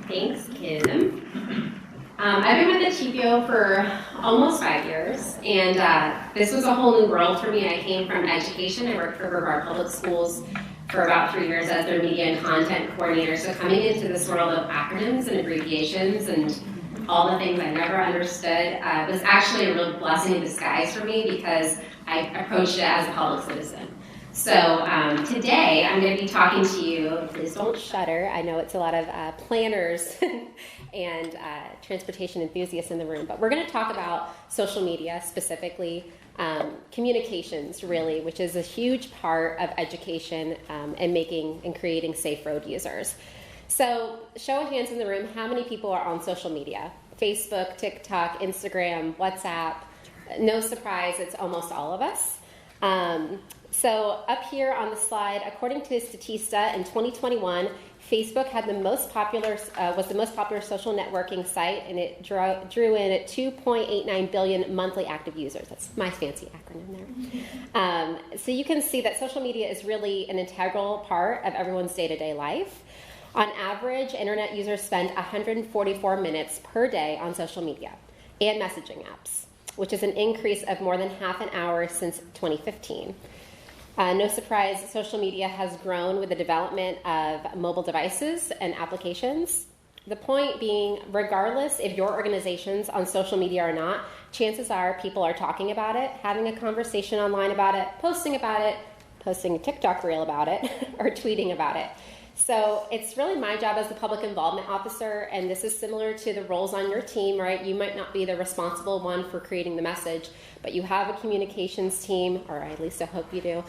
Thanks, Kim. I've been with the TPO for almost 5 years, and this was a whole new world for me. I came from education. I worked for Brevard Public Schools for about 3 years as their media and content coordinator. So coming into this world of acronyms and abbreviations and all the things I never understood was actually a real blessing in disguise for me because I approached it as a public citizen. So today I'm going to be talking to you, please don't shudder, I know it's a lot of planners and transportation enthusiasts in the room, but we're going to talk about social media, specifically communications really, which is a huge part of education and making and creating safe road users. So show of hands in the room, how many people are on social media? Facebook, TikTok, Instagram, WhatsApp. No surprise, it's almost all of us. So up here on the slide, according to Statista in 2021, Facebook had was the most popular social networking site, and it drew in at 2.89 billion monthly active users. That's my fancy acronym there. So you can see that social media is really an integral part of everyone's day-to-day life. On average, internet users spend 144 minutes per day on social media and messaging apps, which is an increase of more than half an hour since 2015. No surprise, social media has grown with the development of mobile devices and applications. The point being, regardless if your organization's on social media or not, chances are people are talking about it, having a conversation online about it, posting a TikTok reel about it, or tweeting about it. So it's really my job as the public involvement officer, and this is similar to the roles on your team, right? You might not be the responsible one for creating the message, but you have a communications team, or at least I hope you do,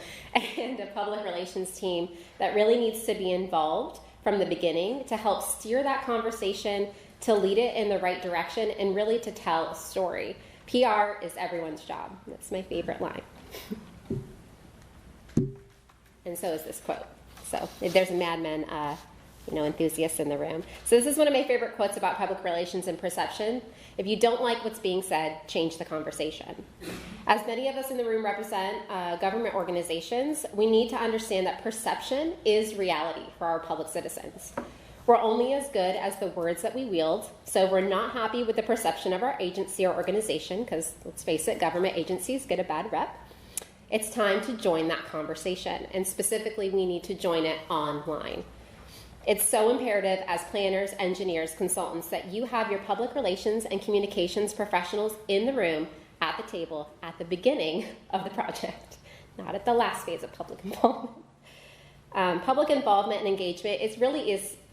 and a public relations team that really needs to be involved from the beginning to help steer that conversation, to lead it in the right direction, and really to tell a story. PR is everyone's job. That's my favorite line. And so is this quote. So if there's a Mad Men enthusiast in the room. So this is one of my favorite quotes about public relations and perception. If you don't like what's being said, change the conversation. As many of us in the room represent government organizations, we need to understand that perception is reality for our public citizens. We're only as good as the words that we wield, so if we're not happy with the perception of our agency or organization, because let's face it, government agencies get a bad rep, it's time to join that conversation, and specifically we need to join it online. It's so imperative as planners, engineers, consultants that you have your public relations and communications professionals in the room at the table at the beginning of the project, not at the last phase of public involvement. Public involvement and engagement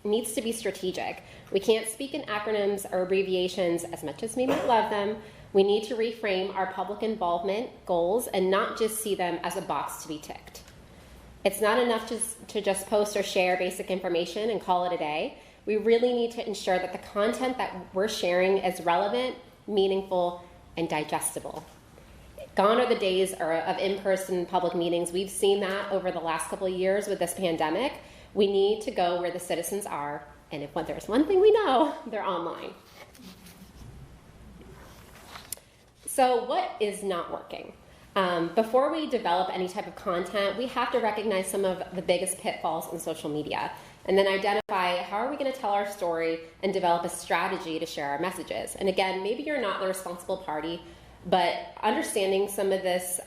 needs to be strategic. We can't speak in acronyms or abbreviations as much as we might love them. We need to reframe our public involvement goals and not just see them as a box to be ticked. It's not enough to just post or share basic information and call it a day. We really need to ensure that the content that we're sharing is relevant, meaningful, and digestible. Gone are the days of in-person public meetings. We've seen that over the last couple of years with this pandemic. We need to go where the citizens are, and if there's one thing we know, they're online. So what is not working? Before we develop any type of content, we have to recognize some of the biggest pitfalls in social media, and then identify how are we going to tell our story and develop a strategy to share our messages. And again, maybe you're not the responsible party, but understanding some of this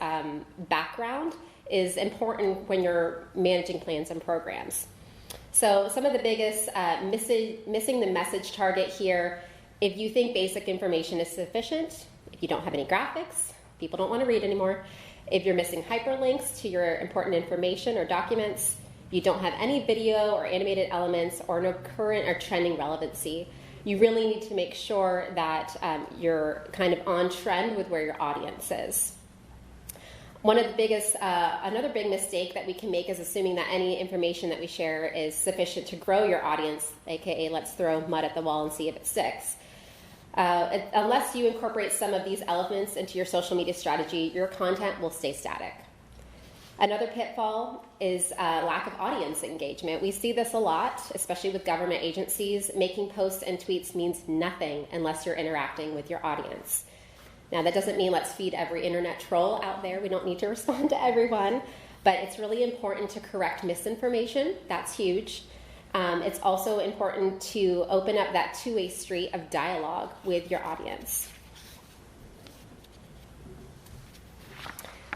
background is important when you're managing plans and programs. So some of the biggest missing the message target here, if you think basic information is sufficient, if you don't have any graphics, people don't want to read anymore. If you're missing hyperlinks to your important information or documents, you don't have any video or animated elements or no current or trending relevancy, you really need to make sure that you're kind of on trend with where your audience is. One of the biggest, another big mistake that we can make is assuming that any information that we share is sufficient to grow your audience, aka let's throw mud at the wall and see if it sticks. Unless you incorporate some of these elements into your social media strategy, your content will stay static. Another pitfall is lack of audience engagement. We see this a lot, especially with government agencies. Making posts and tweets means nothing unless you're interacting with your audience. Now, that doesn't mean let's feed every internet troll out there. We don't need to respond to everyone, but it's really important to correct misinformation. That's huge. It's also important to open up that two-way street of dialogue with your audience.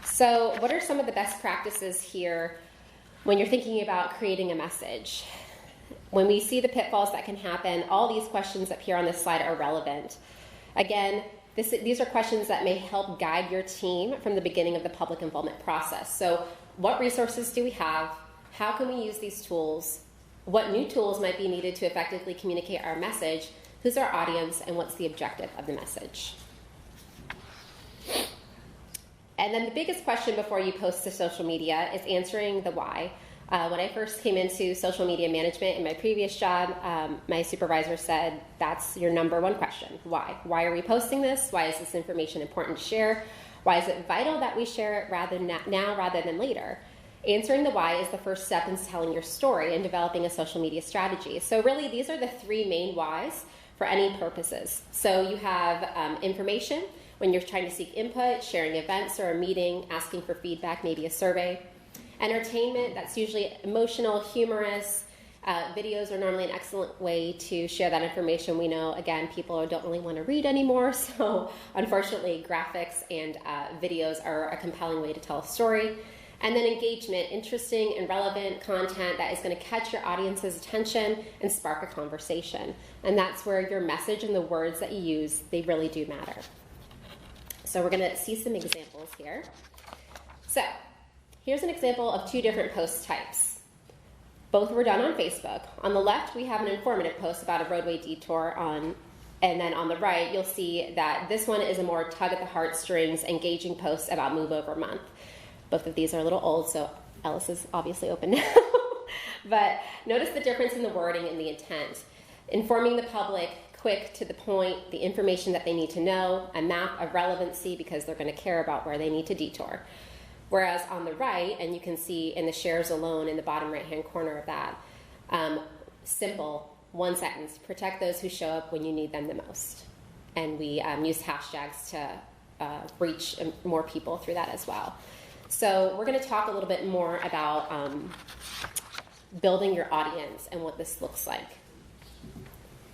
So what are some of the best practices here when you're thinking about creating a message? When we see the pitfalls that can happen, all these questions up here on this slide are relevant. Again, these are questions that may help guide your team from the beginning of the public involvement process. So what resources do we have? How can we use these tools? What new tools might be needed to effectively communicate our message? Who's our audience, and what's the objective of the message? And then the biggest question before you post to social media is answering the why. When I first came into social media management in my previous job, my supervisor said, that's your number one question. Why? Why are we posting this? Why is this information important to share? Why is it vital that we share it now rather than later? Answering the why is the first step in telling your story and developing a social media strategy. So really, these are the three main whys for any purposes. So you have information, when you're trying to seek input, sharing events or a meeting, asking for feedback, maybe a survey. Entertainment, that's usually emotional, humorous. Videos are normally an excellent way to share that information. We know, again, people don't really want to read anymore, so unfortunately graphics and videos are a compelling way to tell a story. And then engagement, interesting and relevant content that is going to catch your audience's attention and spark a conversation. And that's where your message and the words that you use, they really do matter. So we're going to see some examples here. So here's an example of two different post types. Both were done on Facebook. On the left, we have an informative post about a roadway detour and then on the right, you'll see that this one is a more tug at the heartstrings, engaging post about Move Over Month. Both of these are a little old, so Ellis is obviously open now. But notice the difference in the wording and the intent. Informing the public, quick, to the point, the information that they need to know, a map of relevancy because they're going to care about where they need to detour. Whereas on the right, and you can see in the shares alone in the bottom right-hand corner of that, simple, one sentence, protect those who show up when you need them the most. And we use hashtags to reach more people through that as well. So we're going to talk a little bit more about building your audience and what this looks like.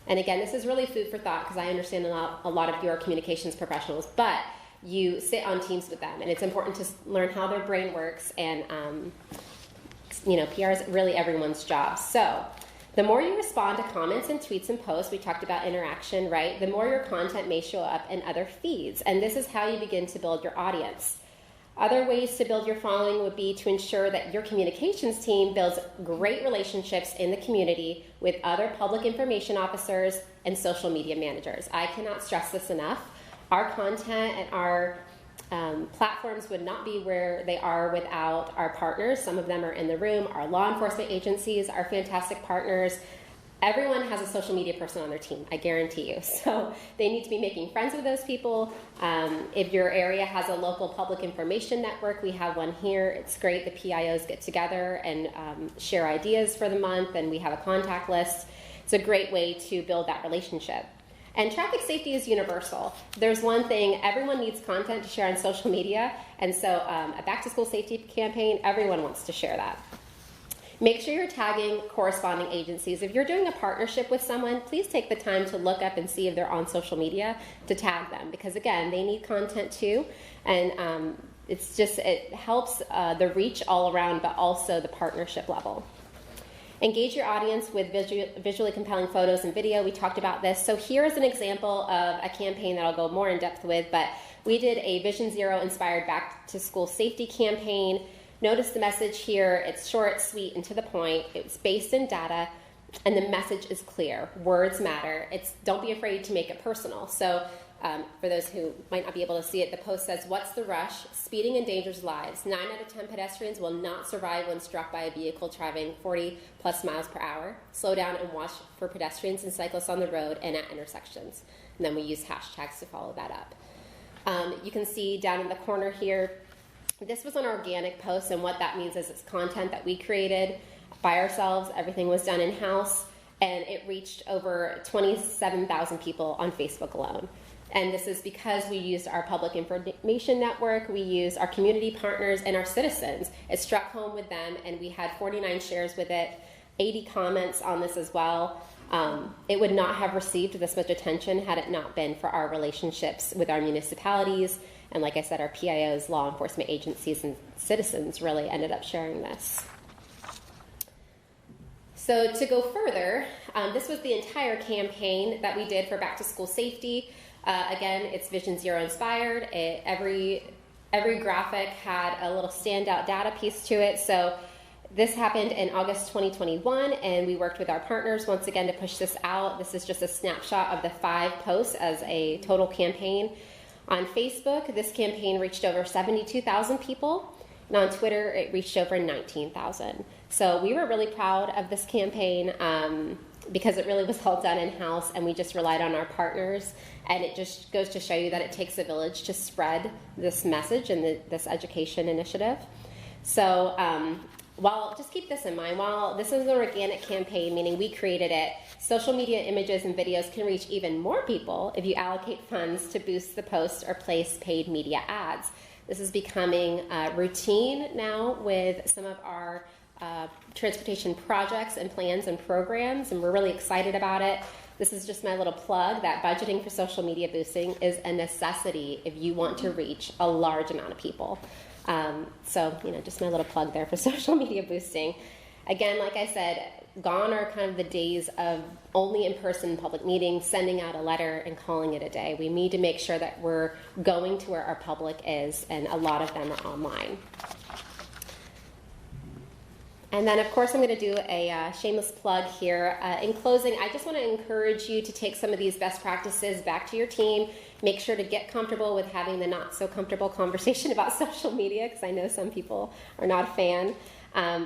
And again, this is really food for thought because I understand a lot of you are communications professionals, but you sit on teams with them, and it's important to learn how their brain works, and PR is really everyone's job. So the more you respond to comments and tweets and posts, we talked about interaction, right? The more your content may show up in other feeds, and this is how you begin to build your audience. Other ways to build your following would be to ensure that your communications team builds great relationships in the community with other public information officers and social media managers. I cannot stress this enough. Our content and our platforms would not be where they are without our partners. Some of them are in the room. Our law enforcement agencies are fantastic partners. Everyone has a social media person on their team, I guarantee you. So they need to be making friends with those people. If your area has a local public information network, we have one here. It's great. The PIOs get together and share ideas for the month, and we have a contact list. It's a great way to build that relationship. And traffic safety is universal. There's one thing, everyone needs content to share on social media, and so a back-to-school safety campaign, everyone wants to share that. Make sure you're tagging corresponding agencies. If you're doing a partnership with someone, please take the time to look up and see if they're on social media to tag them, because again, they need content too, and it helps the reach all around, but also the partnership level. Engage your audience with visually compelling photos and video. We talked about this. So here is an example of a campaign that I'll go more in depth with, but we did a Vision Zero inspired back to school safety campaign. Notice the message here. It's short, sweet, and to the point. It's based in data, and the message is clear. Words matter. Don't be afraid to make it personal. So for those who might not be able to see it, the post says, "What's the rush? Speeding endangers lives. 9 out of 10 pedestrians will not survive when struck by a vehicle traveling 40 plus miles per hour. Slow down and watch for pedestrians and cyclists on the road and at intersections." And then we use hashtags to follow that up. You can see down in the corner here, this was an organic post, and what that means is it's content that we created by ourselves. Everything was done in-house, and it reached over 27,000 people on Facebook alone. And this is because we used our public information network, we used our community partners, and our citizens. It struck home with them, and we had 49 shares with it, 80 comments on this as well. It would not have received this much attention had it not been for our relationships with our municipalities. And like I said, our PIOs, law enforcement agencies, and citizens really ended up sharing this. So to go further, this was the entire campaign that we did for back to school safety. Again, it's Vision Zero inspired. Every graphic had a little standout data piece to it. So this happened in August 2021, and we worked with our partners once again to push this out. This is just a snapshot of the 5 posts as a total campaign. On Facebook, this campaign reached over 72,000 people, and on Twitter, it reached over 19,000. So we were really proud of this campaign because it really was all done in-house, and we just relied on our partners. And it just goes to show you that it takes a village to spread this message and this education initiative. So just keep this in mind, while this is an organic campaign, meaning we created it, social media images and videos can reach even more people if you allocate funds to boost the post or place paid media ads. This is becoming routine now with some of our transportation projects and plans and programs, and we're really excited about it. This is just my little plug that budgeting for social media boosting is a necessity if you want to reach a large amount of people. So, just my little plug there for social media boosting. Again, like I said, gone are kind of the days of only in-person public meetings, sending out a letter and calling it a day. We need to make sure that we're going to where our public is, and a lot of them are online. And then, of course, I'm going to do a shameless plug here. In closing, I just want to encourage you to take some of these best practices back to your team. Make sure to get comfortable with having the not so comfortable conversation about social media, because I know some people are not a fan.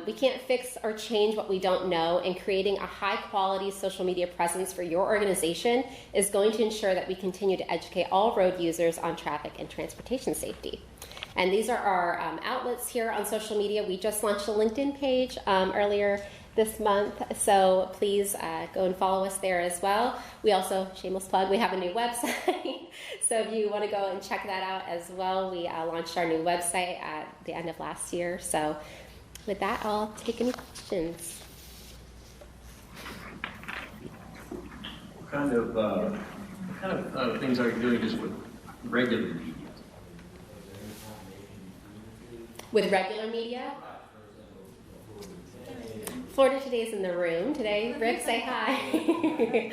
We can't fix or change what we don't know, and creating a high-quality social media presence for your organization is going to ensure that we continue to educate all road users on traffic and transportation safety. And these are our outlets here on social media. We just launched a LinkedIn page earlier this month, so please go and follow us there as well. We also, shameless plug, we have a new website. So if you want to go and check that out as well, we launched our new website at the end of last year. So with that, I'll take any questions. What kind of things are you doing just with regular media? With regular media? Florida Today's in the room today. Rick, say hi.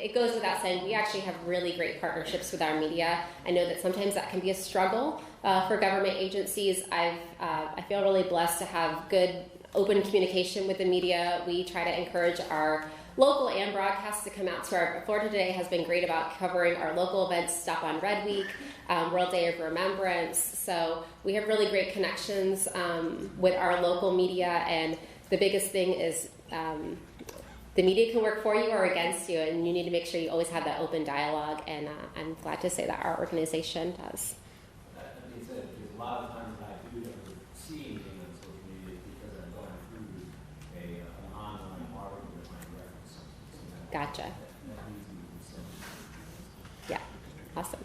It goes without saying, we actually have really great partnerships with our media. I know that sometimes that can be a struggle for government agencies. I feel really blessed to have good, open communication with the media. We try to encourage our local and broadcasts to come out to our Florida Today has been great about covering our local events, Stop on Red Week, World Day of Remembrance. So we have really great connections with our local media, and the biggest thing is the media can work for you or against you, and you need to make sure you always have that open dialogue, and I'm glad to say that our organization does. That being said, there's a lot of times that I do never see anything on social media because I'm going through an online article that might reference something. So Gotcha. That leads me to some. Yeah, awesome.